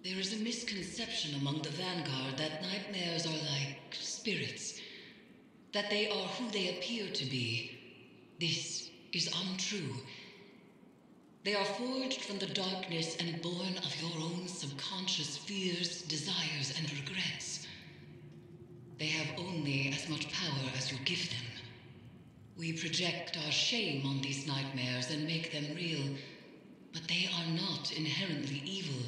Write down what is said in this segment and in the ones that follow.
There is a misconception among the Vanguard that nightmares are like spirits, that they are who they appear to be. This is untrue. They are forged from the darkness and born of your own subconscious fears, desires, and regrets. They have only as much power as you give them. We project our shame on these nightmares and make them real, but they are not inherently evil,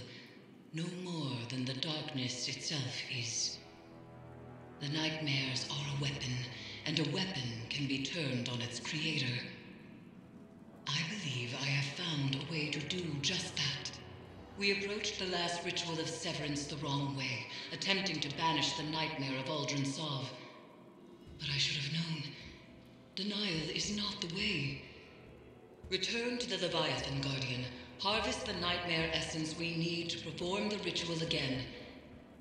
no more than the darkness itself is. The nightmares are a weapon, and a weapon can be turned on its creator. I believe I have found a way to do just that. We approached the last ritual of severance the wrong way, attempting to banish the nightmare of Aldrin Sov. But I should have known. Denial is not the way. Return to the Leviathan, Guardian. Harvest the nightmare essence we need to perform the ritual again.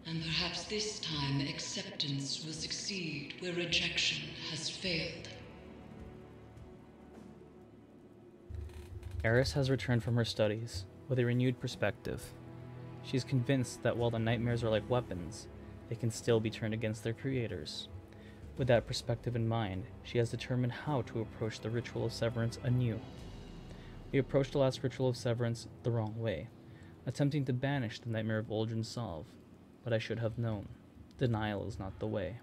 And perhaps this time acceptance will succeed where rejection has failed. Eris has returned from her studies with a renewed perspective. She is convinced that while the nightmares are like weapons, they can still be turned against their creators. With that perspective in mind, she has determined how to approach the ritual of severance anew. We approached the last ritual of severance the wrong way, attempting to banish the nightmare of Aldrin Sov, but I should have known. Denial is not the way.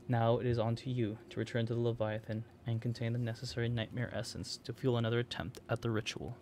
Now it is on to you to return to the Leviathan and contain the necessary nightmare essence to fuel another attempt at the ritual.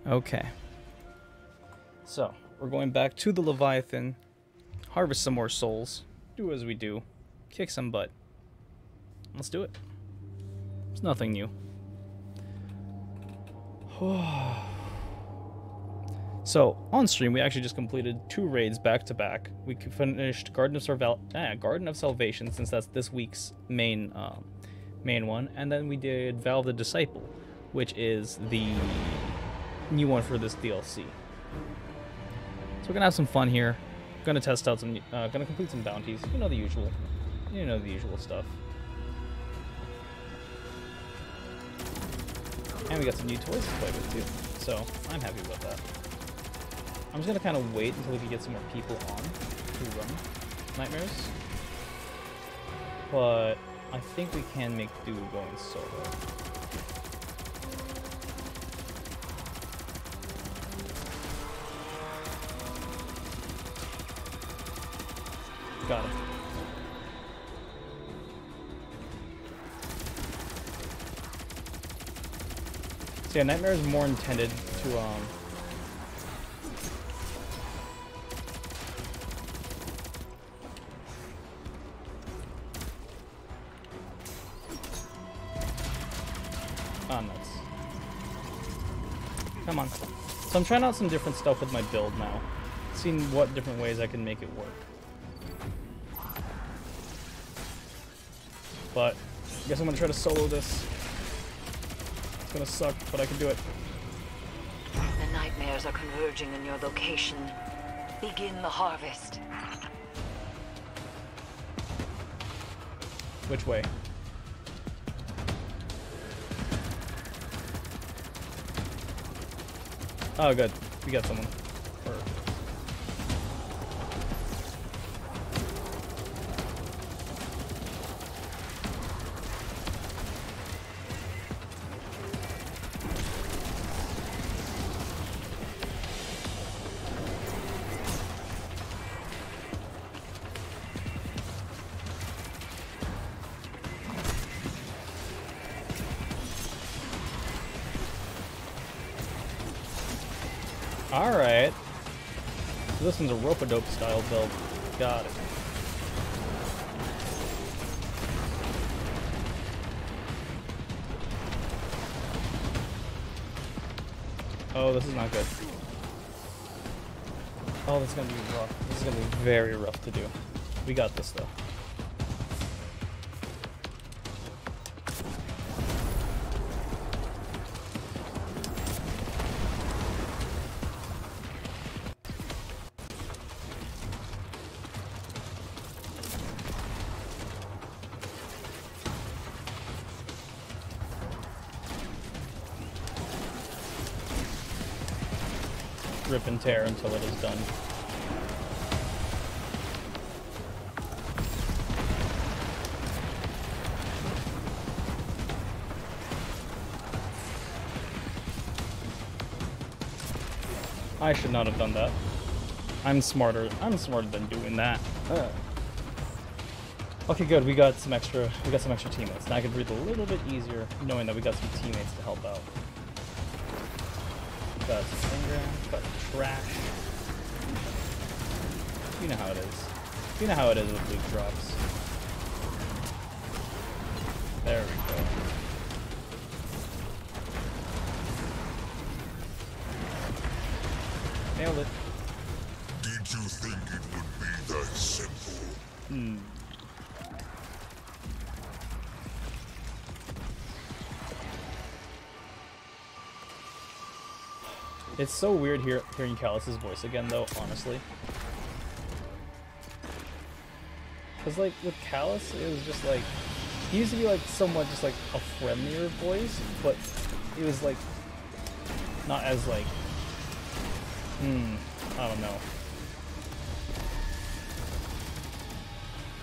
Okay. So, we're going back to the Leviathan, harvest some more souls, do as we do, kick some butt. Let's do it. It's nothing new. So, on stream, we actually just completed 2 raids back to back. We finished Garden of Salvation, since that's this week's main one, and then we did Vow of the Disciple, which is the new one for this DLC. So we're gonna have some fun here. Gonna test out some, gonna complete some bounties. You know the usual. You know the usual stuff. And we got some new toys to play with too. So I'm happy about that. I'm just gonna kind of wait until we can get some more people on to run Nightmares. But I think we can make do going solo. Got him. So yeah, Nightmare is more intended to, oh, nuts. Come on. So I'm trying out some different stuff with my build now. Seeing what different ways I can make it work. But I guess I'm gonna try to solo this. It's gonna suck, but I can do it. The nightmares are converging in your location. Begin the harvest. Which way? Oh, good. We got someone. Alright. So this one's a rope-a-dope style build. Got it. Oh, this is not good. Oh, this is gonna be rough. This is gonna be very rough to do. We got this, though. Rip and tear until it is done. I should not have done that. I'm smarter than doing that. Okay, good. We got some extra teammates. Now I can breathe a little bit easier knowing that we got some teammates to help out. Got some engrams, got trash. You know how it is. You know how it is with loot drops. There we go. Nailed it. Did you think it would be that simple? It's so weird hearing Callus's voice again, though, honestly. Because, like, with Callus, it was just, like... He used to be, like, somewhat just, like, a friendlier voice, but it was, like... Not as, like... I don't know.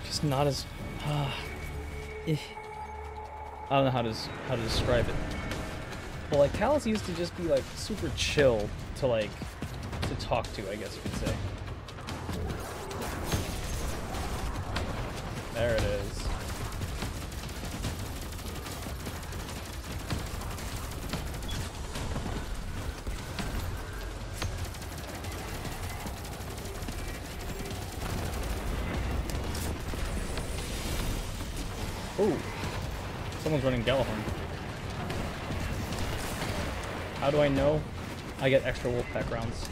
Just not as... I don't know how to describe it. Well, like, Callus used to just be, like, super chill to, like, to talk to, I guess you could say. There it is. Ooh. Someone's running Galahorn. How do I know? I get extra Wolfpack rounds.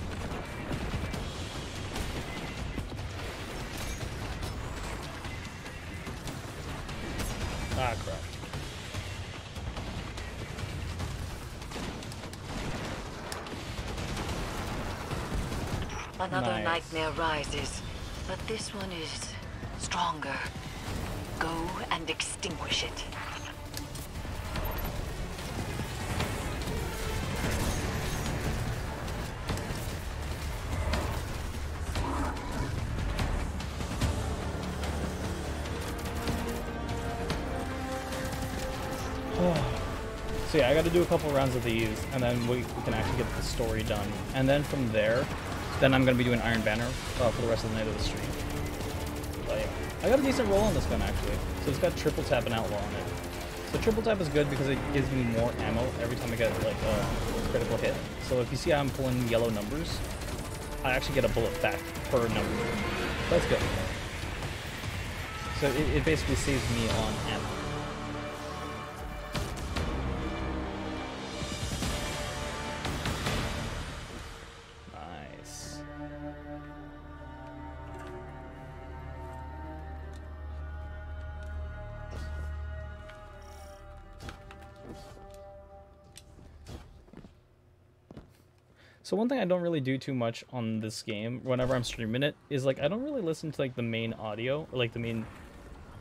Ah, crap. Another Nice. nightmare rises, but this one is stronger. Go and extinguish it. So yeah, I gotta do a couple rounds of these, and then we can actually get the story done. And then from there, then I'm gonna be doing Iron Banner for the rest of the night of the stream. But yeah, I got a decent roll on this gun actually. So it's got triple tap and outlaw on it. So triple tap is good because it gives me more ammo every time I get like a critical hit. So if you see I'm pulling yellow numbers, I actually get a bullet back per number. That's good. So it basically saves me on ammo. Nice. So one thing I don't really do too much on this game, whenever I'm streaming it, is like I don't really listen to like the main audio, or like the main,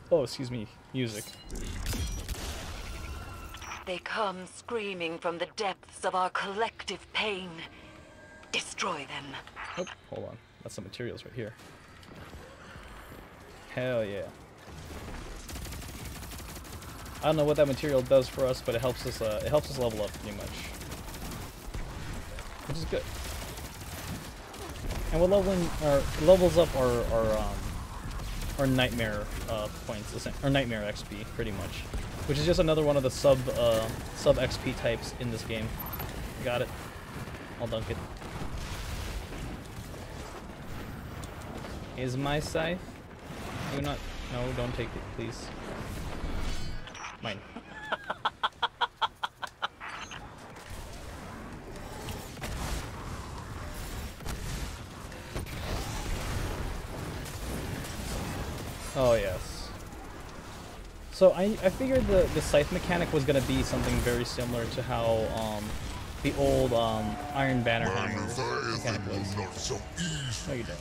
oh excuse me, music. They come screaming from the depths of our collective pain. Destroy them. Oh, hold on, that's some materials right here. Hell yeah. I don't know what that material does for us, but it helps us level up pretty much. Which is good. And what levels up our nightmare points, or nightmare XP, pretty much. Which is just another one of the sub XP types in this game. Got it. I'll dunk it. Is my scythe? Do not. No, don't take it, please. Mine. Oh yes. So I figured the scythe mechanic was gonna be something very similar to how the old Iron Banner hammer mechanic was. No, you don't.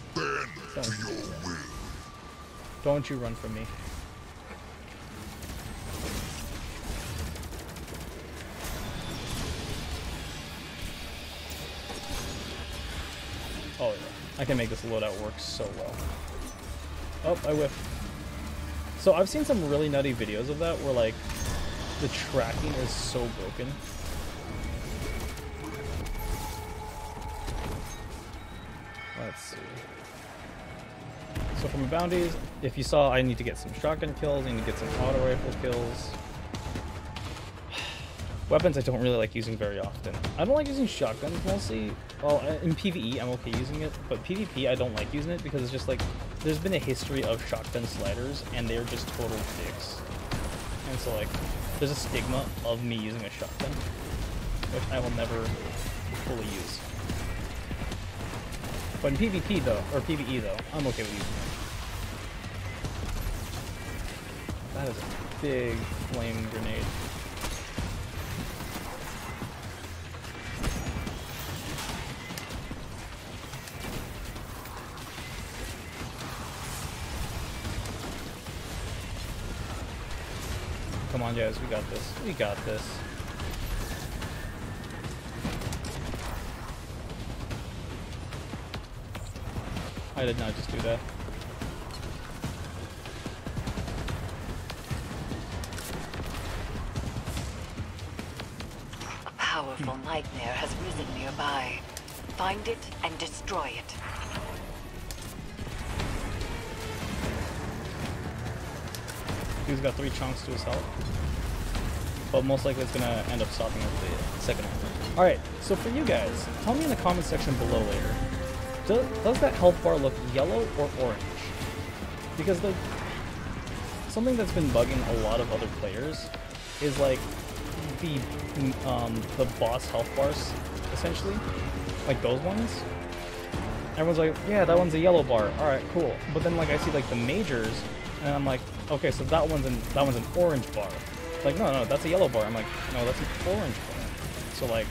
Don't you run from me. Oh yeah, I can make this loadout work so well. Oh, I whiffed. So I've seen some really nutty videos of that where like the tracking is so broken. Let's see. So from bounties, if you saw, I need to get some shotgun kills, I need to get some auto rifle kills. Weapons I don't really like using very often. I don't like using shotguns mostly. Well, in PvE I'm okay using it, but PvP I don't like using it because it's just like, there's been a history of shotgun sliders and they're just total dicks. And so like, there's a stigma of me using a shotgun, which I will never fully use. But in PvP though, or PvE though, I'm okay with using it. That is a big flame grenade. Come on, guys, we got this. We got this. I did not just do that. A powerful nightmare has risen nearby. Find it and destroy it. Dude's got 3 chunks to his health. But most likely it's gonna end up stopping with the second one. Alright, so for you guys, tell me in the comment section below later. Does that health bar look yellow or orange? Because something that's been bugging a lot of other players is like the boss health bars, essentially. Like those ones. Everyone's like, yeah, that one's a yellow bar. Alright, cool. But then like I see like the majors, and I'm like, okay, so that one's an orange bar. Like, no, that's a yellow bar. I'm like, no, that's an orange bar. So like,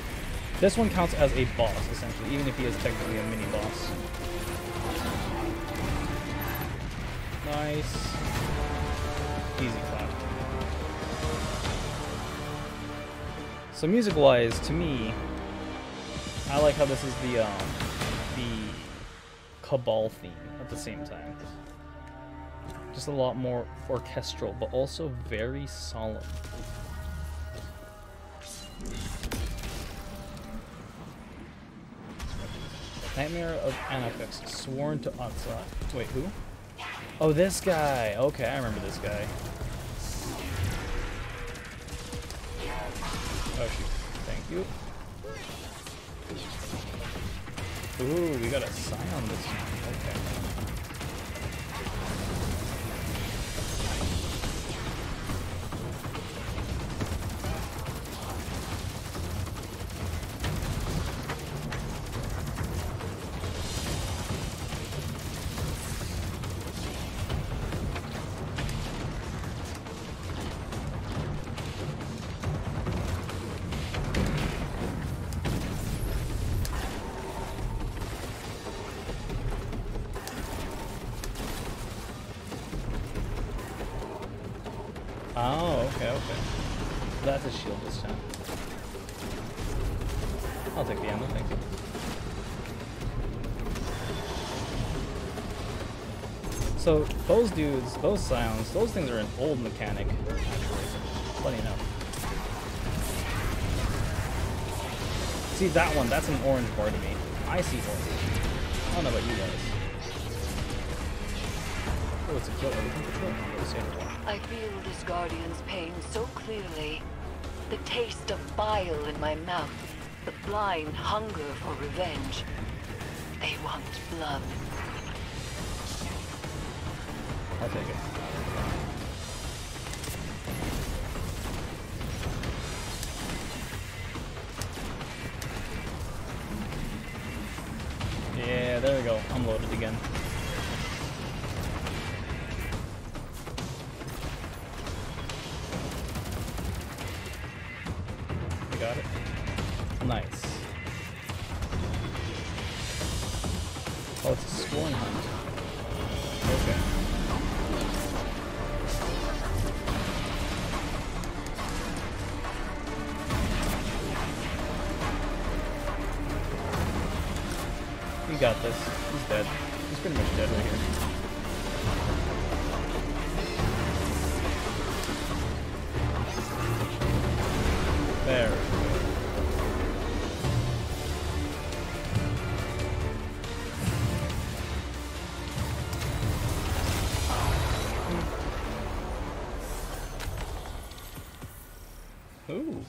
this one counts as a boss, essentially, even if he is technically a mini boss. Nice. Easy clap. So music-wise, to me, I like how this is the Cabal theme at the same time. Just a lot more orchestral, but also very solemn. Nightmare of Anafix, sworn to Atsa. Wait, who? Oh, this guy. Okay, I remember this guy. Oh shoot. Thank you. Ooh, we got a scion this time. Okay. Oh, okay, okay. That's a shield this time. I'll take the ammo, thank you. So, those dudes, those scions, those things are an old mechanic, actually. Funny enough. See that one, that's an orange bar to me. I see orange. I don't know about you guys. Oh, it's a kill. Everything control. I feel this Guardian's pain so clearly. The taste of bile in my mouth. The blind hunger for revenge. They want blood. I'll take it. Yeah, there we go. I'm loaded again. Got it. Nice. Oh, it's a sworn hunt. Okay. We got this. He's dead. He's pretty much dead right here. There. Ooh.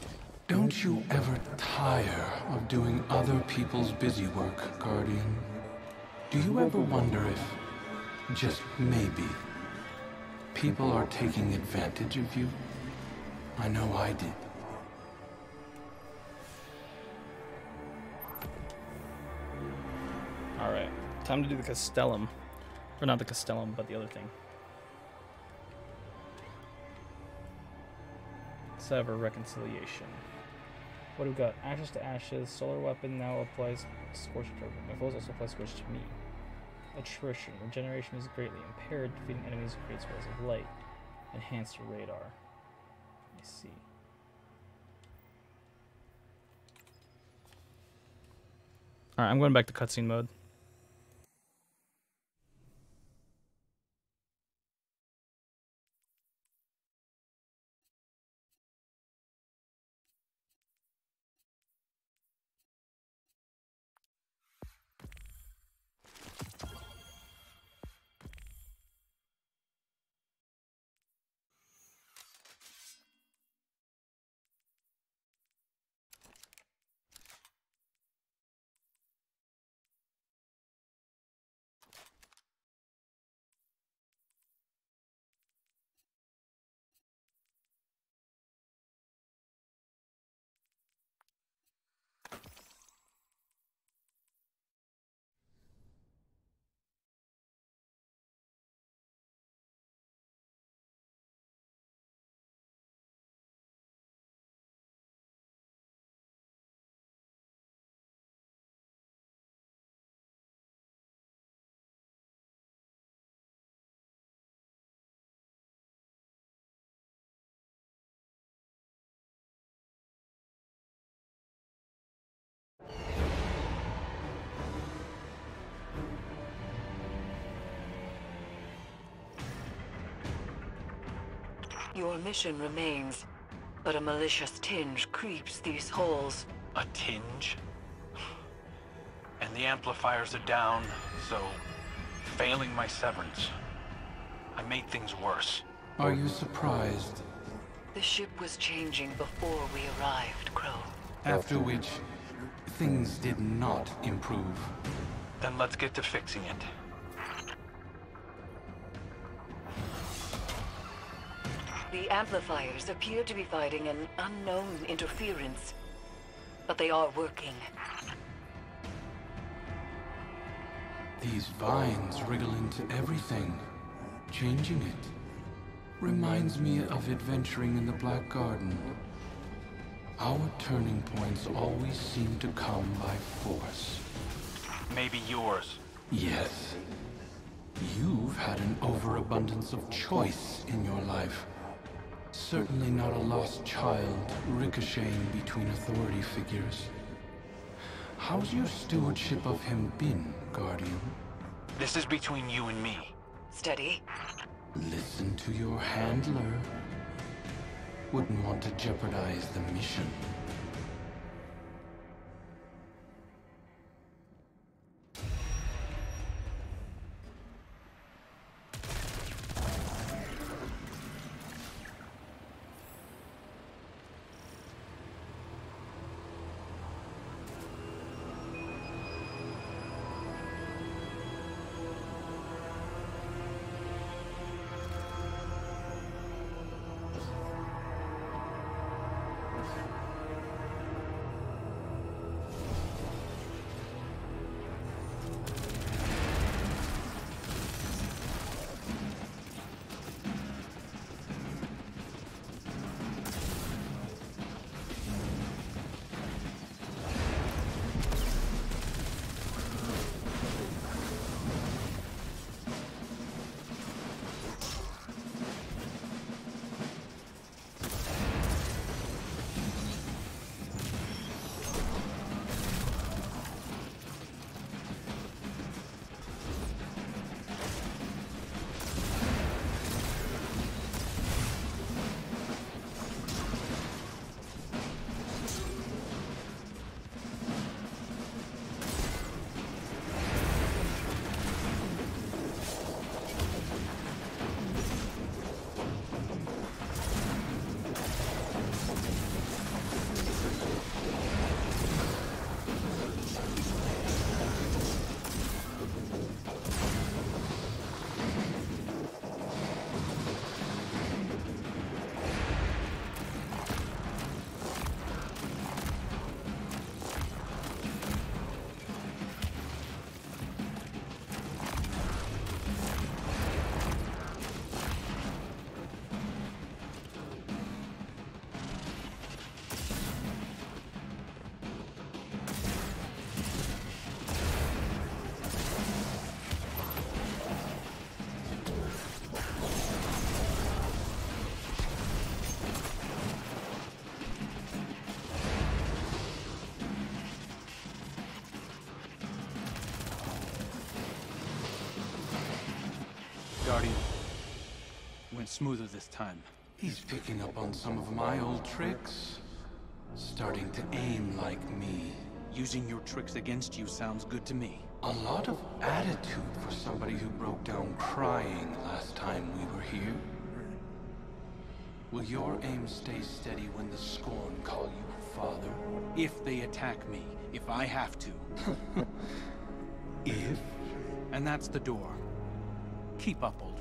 Don't you ever tire of doing other people's busy work, Guardian? Do you ever wonder if, just maybe, people are taking advantage of you? I know I did. Alright. Time to do the Castellum. Or not the Castellum, but the other thing. Sever reconciliation. What do we got? Ashes to ashes. Solar weapon now applies scorch to my foes also apply scorch to me. Attrition. Regeneration is greatly impaired. Defeating enemies creates walls of light. Enhanced radar. Let me see. Alright, I'm going back to cutscene mode. Your mission remains, but a malicious tinge creeps these halls. A tinge? And the amplifiers are down, so failing my severance, I made things worse. Are you surprised? The ship was changing before we arrived, Crow. After which, things did not improve. Then let's get to fixing it. The amplifiers appear to be fighting an unknown interference, but they are working. These vines wriggle into everything, changing it. Reminds me of adventuring in the Black Garden. Our turning points always seem to come by force. Maybe yours. Yes. You've had an overabundance of choice in your life. Certainly not a lost child ricocheting between authority figures. How's your stewardship of him been, Guardian? This is between you and me. Steady. Listen to your handler. Wouldn't want to jeopardize the mission. Guardian. Went smoother this time. He's picking up on some of my old tricks. Starting to aim like me. Using your tricks against you sounds good to me. A lot of attitude for somebody who broke down crying last time we were here. Will your aim stay steady when the Scorn call you father? If they attack me, if I have to. If? And that's the door. Keep up, Aldrin.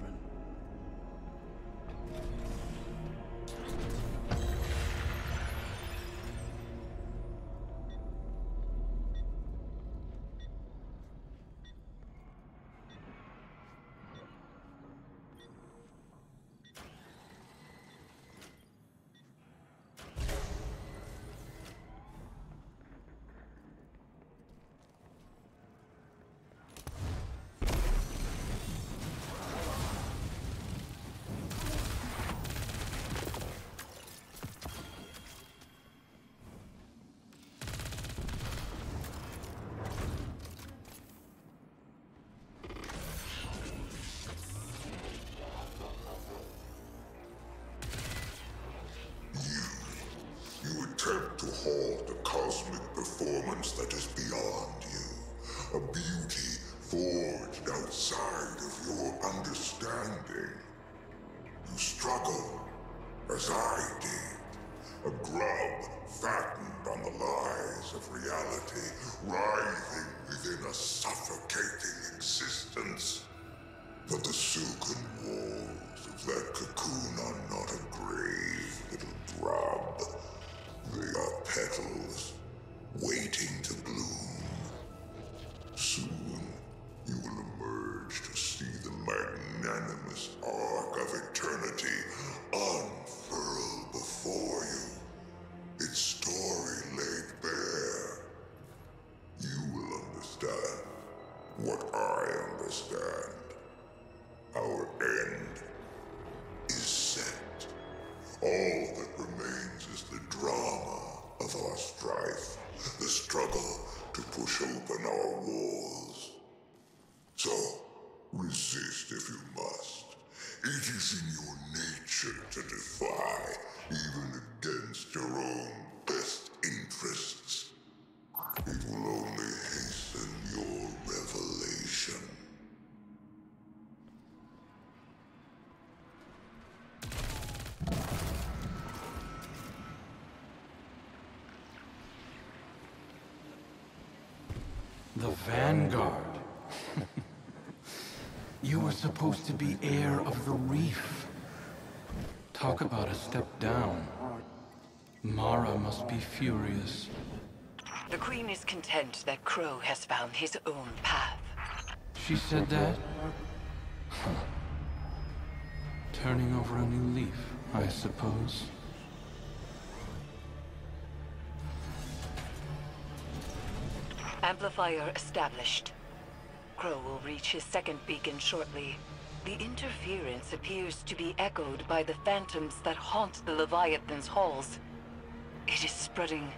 You attempt to halt a cosmic performance that is beyond you. A beauty forged outside of your understanding. You struggle, as I did. A grub fattened on the lies of reality, writhing within a suffocating existence. But the silken walls of that cocoon are not a grave, little grub. They are petals, waiting to bloom. Soon, you will emerge to see the magnanimous arc of eternity unfurl before you, its story laid bare. You will understand what I understand. Our end is set. All that remains is the drama of our strife, the struggle to push open our walls. So, resist if you must. It is in your nature to defy, even against your own best interests. It will only hasten your revelation. The Vanguard. You were supposed to be heir of the reef. Talk about a step down. Mara must be furious. The Queen is content that Crow has found his own path. She said that? Huh. Turning over a new leaf, I suppose. Amplifier established. Crow will reach his second beacon shortly. The interference appears to be echoed by the phantoms that haunt the Leviathan's halls. It is spreading.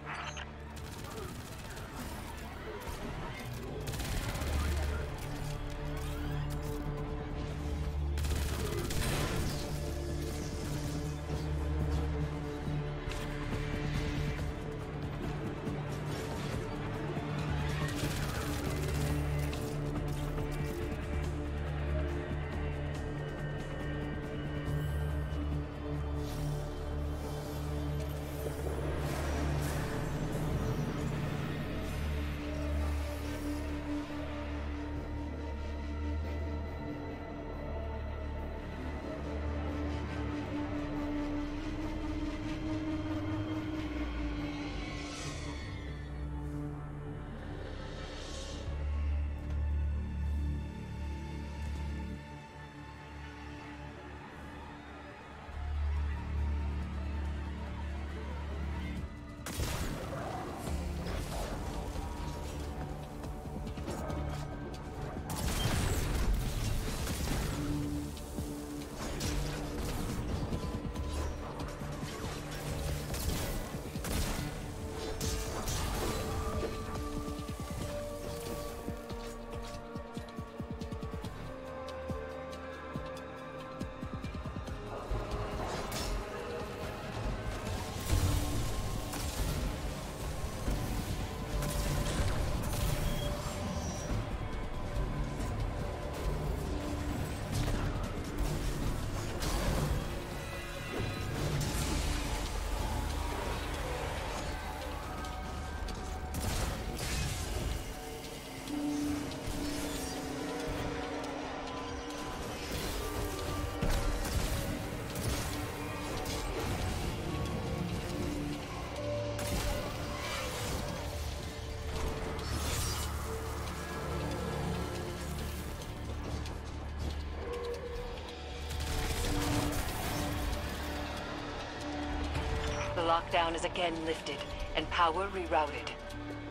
The lockdown is again lifted, and power rerouted.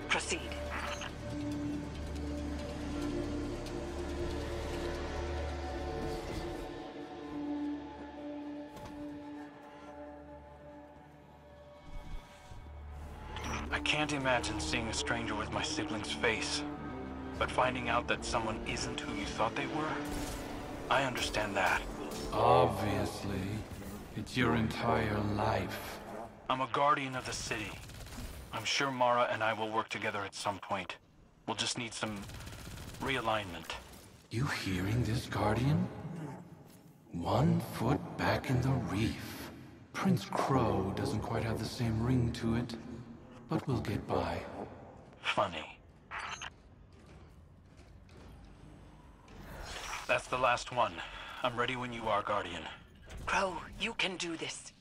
Proceed. I can't imagine seeing a stranger with my sibling's face. But finding out that someone isn't who you thought they were, I understand that. Obviously. It's your entire life. I'm a guardian of the city. I'm sure Mara and I will work together at some point. We'll just need some realignment. You hearing this, Guardian? 1 foot back in the reef. Prince Crow doesn't quite have the same ring to it, but we'll get by. Funny. That's the last one. I'm ready when you are, Guardian. Crow, you can do this.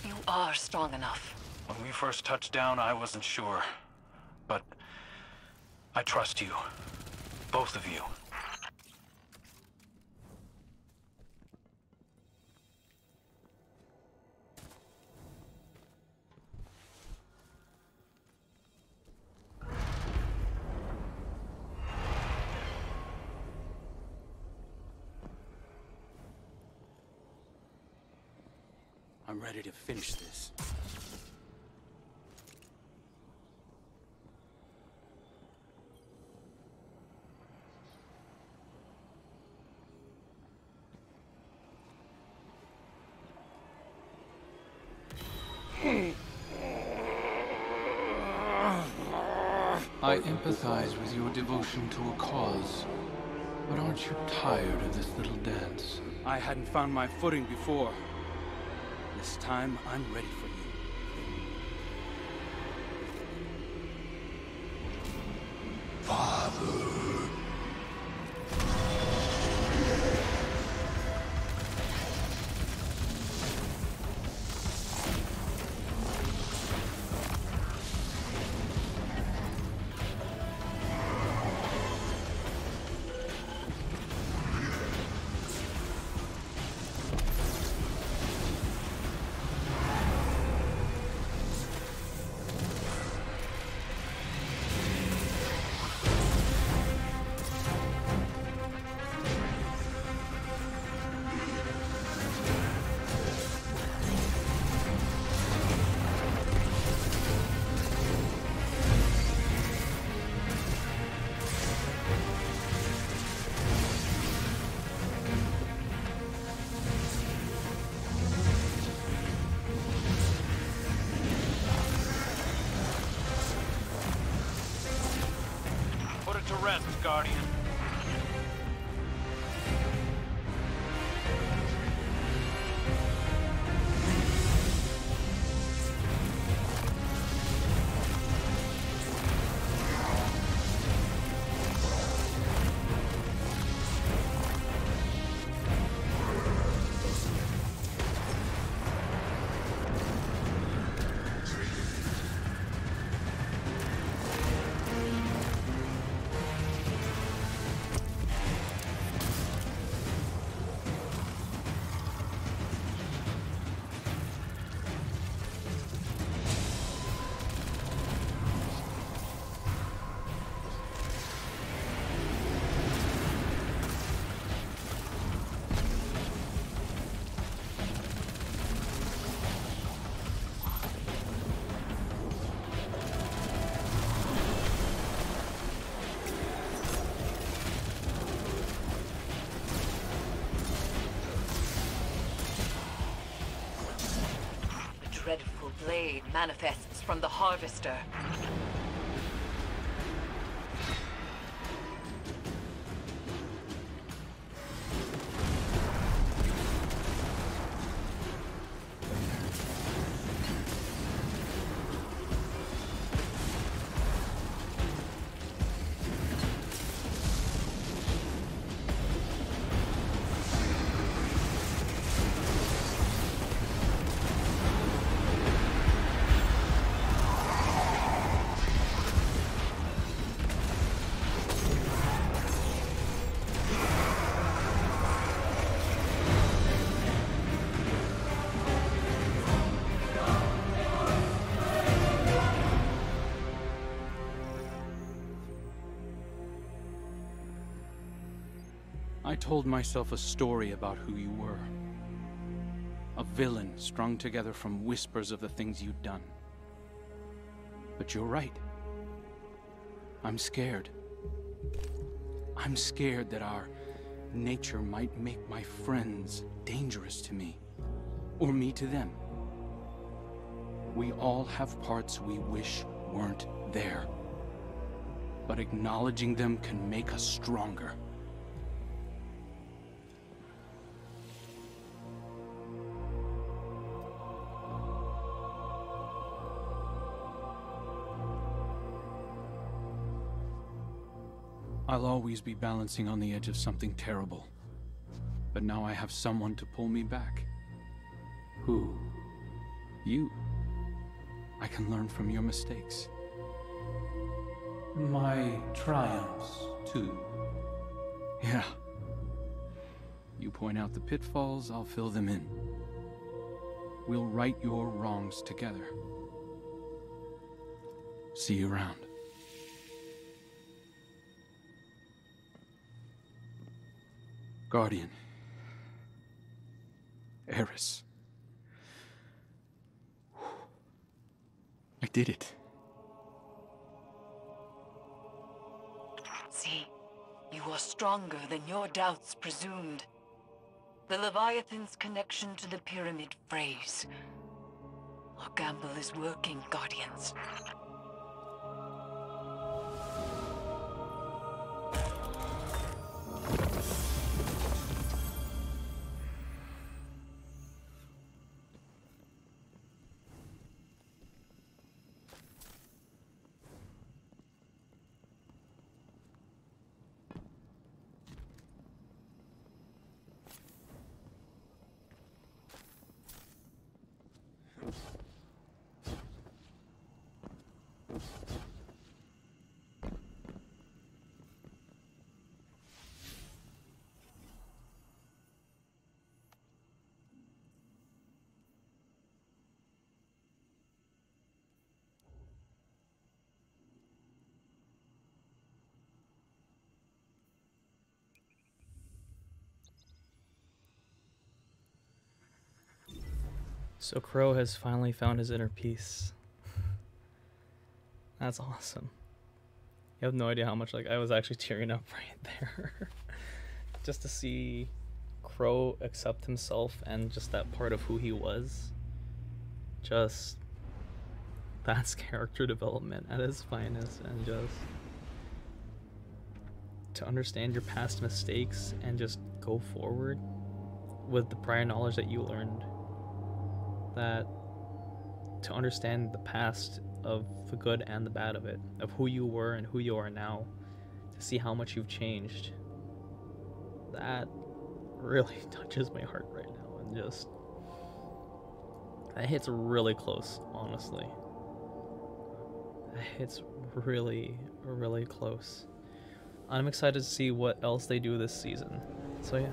You are strong enough. When we first touched down, I wasn't sure. But I trust you. Both of you. I'm ready to finish this. I empathize with your devotion to a cause, but aren't you tired of this little dance? I hadn't found my footing before. This time, I'm ready for you. Father. Put it to rest, Guardian. Dreadful blade manifests from the Harvester. I told myself a story about who you were. A villain strung together from whispers of the things you'd done. But you're right. I'm scared. I'm scared that our nature might make my friends dangerous to me. Or me to them. We all have parts we wish weren't there. But acknowledging them can make us stronger. I'll always be balancing on the edge of something terrible. But now I have someone to pull me back. Who? You. I can learn from your mistakes. My triumphs, too. Yeah. You point out the pitfalls, I'll fill them in. We'll right your wrongs together. See you around. Guardian. Eris. I did it. See, you are stronger than your doubts presumed. The Leviathan's connection to the pyramid phrase. Our gamble is working, Guardians. So Crow has finally found his inner peace. That's awesome. You have no idea how much, like, I was actually tearing up right there. Just to see Crow accept himself and just that part of who he was. Just, that's character development at its finest, and just to understand your past mistakes and just go forward with the prior knowledge that you learned. That to understand the past of the good and the bad of it, of who you were and who you are now, to see how much you've changed, that really touches my heart right now, and just that hits really close, honestly. That hits really, really close. I'm excited to see what else they do this season. So yeah,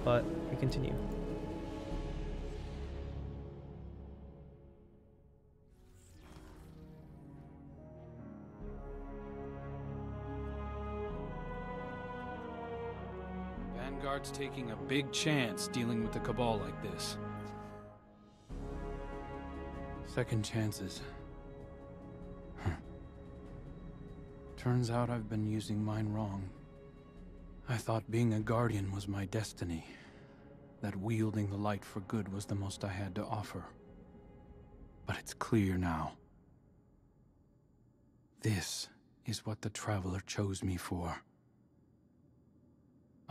but we continue. Vanguard's taking a big chance dealing with the Cabal like this. Second chances. Turns out I've been using mine wrong. I thought being a Guardian was my destiny. That wielding the light for good was the most I had to offer. But it's clear now. This is what the Traveler chose me for.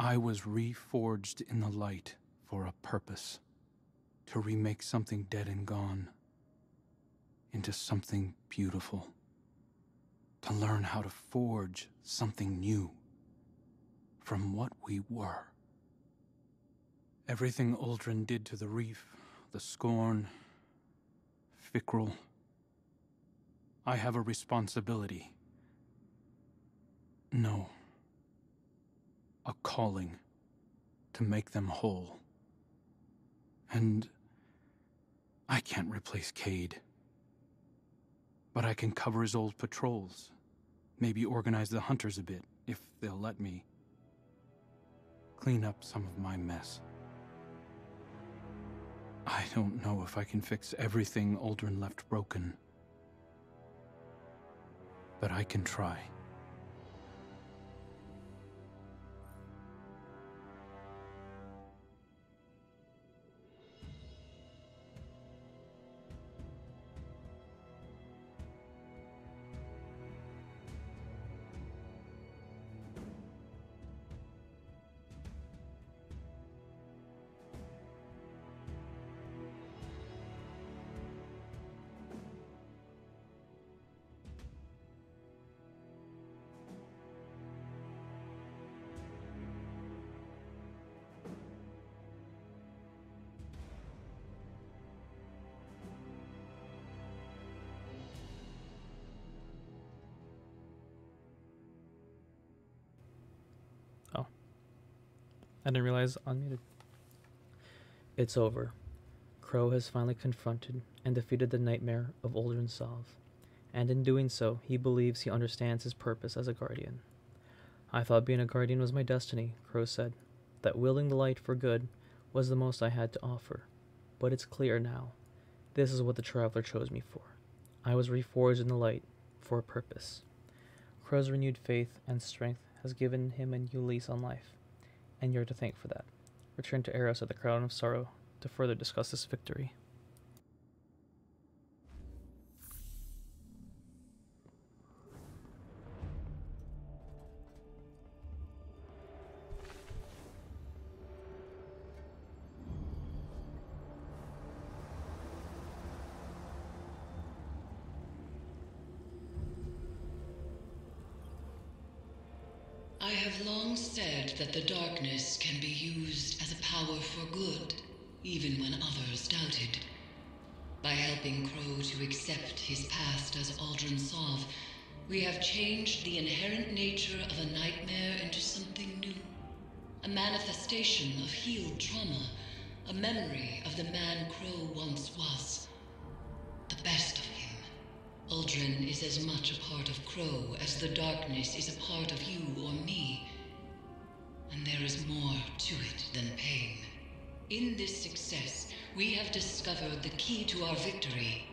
I was reforged in the light for a purpose. To remake something dead and gone into something beautiful. To learn how to forge something new from what we were. Everything Uldren did to the reef, the scorn, Fikrul. I have a responsibility. No. A calling to make them whole. And I can't replace Cade. But I can cover his old patrols. Maybe organize the hunters a bit, if they'll let me. Clean up some of my mess. I don't know if I can fix everything Uldren left broken. But I can try. didn't realize unmuted. It's over. Crow has finally confronted and defeated the nightmare of Uldren Sov, and in doing so, he believes he understands his purpose as a guardian. I thought being a guardian was my destiny, Crow said, that wielding the light for good was the most I had to offer. But it's clear now. This is what the Traveler chose me for. I was reforged in the light for a purpose. Crow's renewed faith and strength has given him a new lease on life, and you're to thank for that. Return to Eros at the Crown of Sorrow to further discuss this victory. I have long said that the darkness can be used as a power for good, even when others doubted. By helping Crow to accept his past as Uldren Sov, we have changed the inherent nature of a nightmare into something new. A manifestation of healed trauma, a memory of the man Crow once was. The best of him. Uldren is as much a part of Crow as the darkness is a part of you or me. And there is more to it than pain. In this success, we have discovered the key to our victory.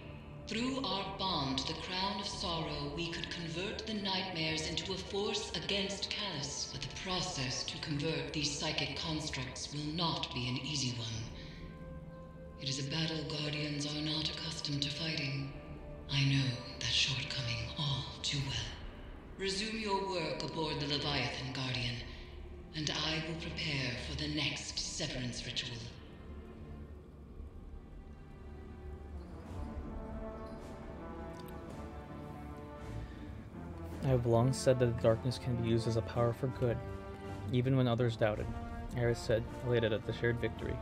Through our bond, the Crown of Sorrow, we could convert the nightmares into a force against Callus. But the process to convert these psychic constructs will not be an easy one. It is a battle Guardians are not accustomed to fighting. I know that shortcoming all too well. Resume your work aboard the Leviathan, Guardian, and I will prepare for the next severance ritual. I have long said that the darkness can be used as a power for good, even when others doubted, Eris said, elated at the shared victory.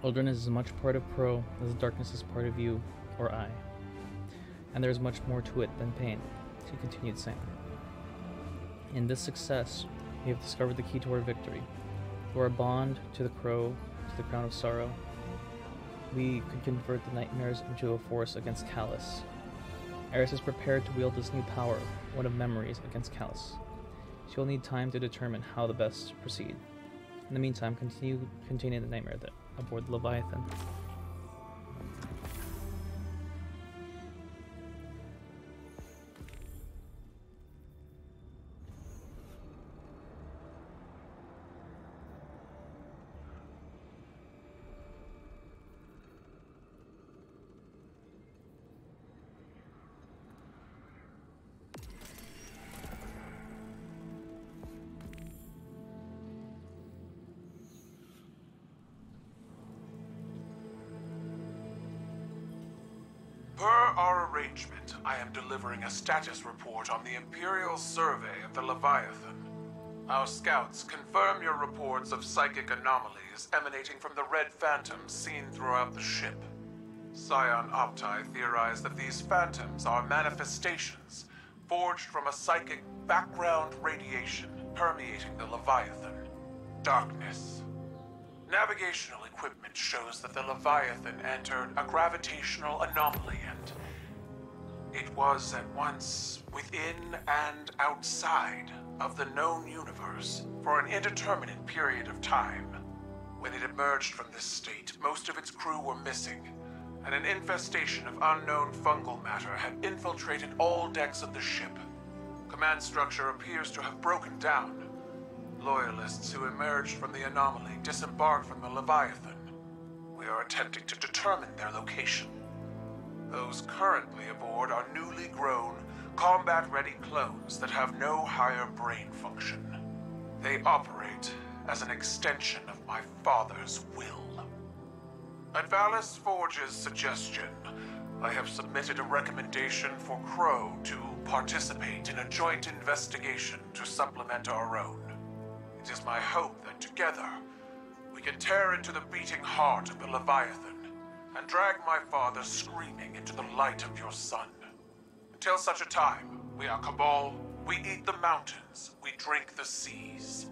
Uldren is as much part of Crow as the darkness is part of you or I. And there is much more to it than pain, she continued saying. In this success, we have discovered the key to our victory. Through our bond to the Crow, to the Crown of Sorrow, we could convert the nightmares into a force against Callus. Eris is prepared to wield this new power, one of memories, against Callus. She will need time to determine how to best proceed. In the meantime, continue containing the nightmare aboard the Leviathan. Per our arrangement, I am delivering a status report on the Imperial survey of the Leviathan. Our scouts confirm your reports of psychic anomalies emanating from the red phantoms seen throughout the ship. Scion Opti theorized that these phantoms are manifestations forged from a psychic background radiation permeating the Leviathan. Darkness. Navigational equipment shows that the Leviathan entered a gravitational anomaly and it was at once within and outside of the known universe for an indeterminate period of time. When it emerged from this state, most of its crew were missing, and an infestation of unknown fungal matter had infiltrated all decks of the ship. Command structure appears to have broken down. Loyalists who emerged from the anomaly disembarked from the Leviathan. We are attempting to determine their location. Those currently aboard are newly grown, combat-ready clones that have no higher brain function. They operate as an extension of my father's will. At Valis Forge's suggestion, I have submitted a recommendation for Crow to participate in a joint investigation to supplement our own. It is my hope that together, we can tear into the beating heart of the Leviathan and drag my father screaming into the light of your sun. Until such a time, we are Cabal, we eat the mountains, we drink the seas.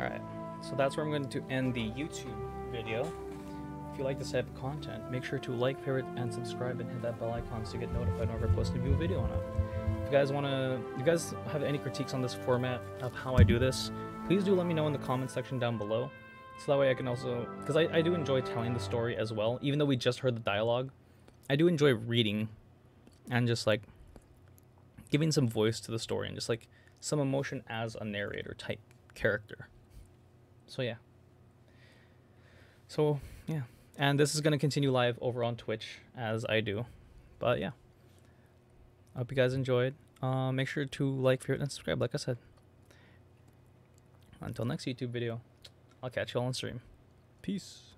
Alright, so that's where I'm going to end the YouTube video. If you like this type of content, make sure to like, favorite, and subscribe, and hit that bell icon so you get notified whenever I post a new video on it. If you guys have any critiques on this format of how I do this, please do let me know in the comment section down below. So that way I can also, because I do enjoy telling the story as well, even though we just heard the dialogue. I do enjoy reading and just like giving some voice to the story and just like some emotion as a narrator type character. So yeah. And this is going to continue live over on Twitch as I do. But yeah. I hope you guys enjoyed. Make sure to like, favorite, and subscribe, like I said. Until next YouTube video, I'll catch you all on stream. Peace.